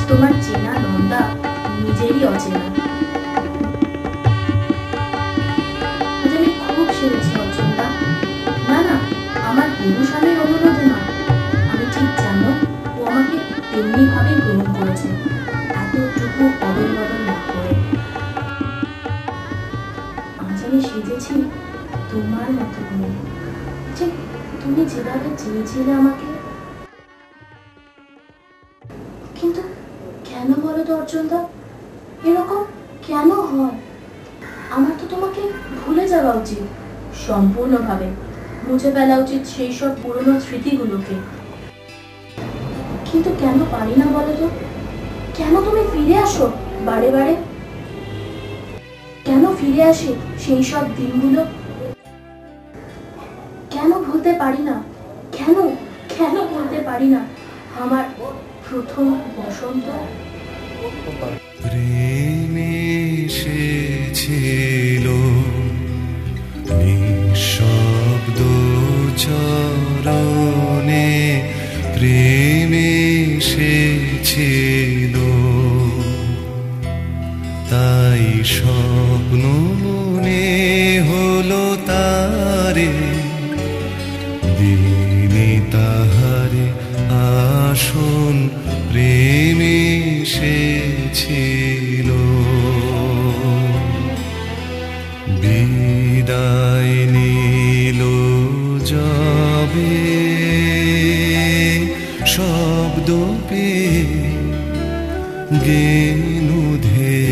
তোমার চেনা নন্দা নিজেরই অচেনা। আজ আমি খুব সেরেছি অর্জনদা। না না, আমার গুরু স্বামীর অনুরোধে নয়, আমি ঠিক যেমন ও আমাকে তেমনি ভাবে গ্রহণ করেছে, এতটুকু অদল বদল না করে। আজ আমি সেজেছি তোমার মতো করে, ঠিক তুমি যেভাবে চেয়েছিলে আমাকে। কিন্তু কেন বলো তো অর্জনদা, এরকম কেন হয়? আমার তো তোমাকে ভুলে যাওয়া উচিত, সম্পূর্ণভাবে মুছে ফেলা উচিত সেই সব পুরনো স্মৃতিগুলোকে। কিন্তু কেন পারি না বলো তো? কেন তুমি ফিরে আসো বারে বারে? কেন ফিরে আসে সেই সব দিনগুলো? কেন ভুলতে পারি না? কেন কেন বলতে পারি না আমার প্রথম বসন্ত? প্রেমে এসেছিল নিঃশব্দ চরণে, প্রেমে এসেছিল তাই স্বপ্ন মনে হলো তারে, দিনে তাহারে আসন প্রেমে এসেছিল। বিদায় নিল যবে শব্দ পেয়ে গেনুধে,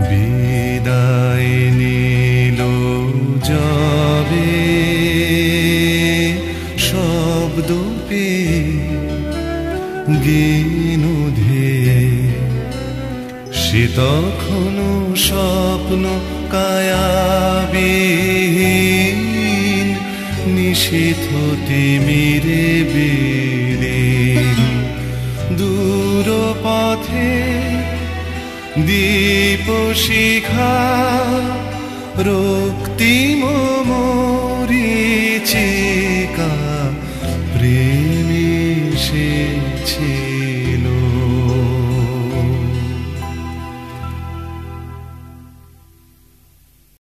বিদায় নিল যবে শব্দ পেয়ে গেনুধে, সে তখনো স্বপ্ন কায়াবিহীন নিশীথ তিমিরে বিলীন, দূর পথে দীপ শিখা রক্তিম মরীচিকা, প্রেমে এসেছে।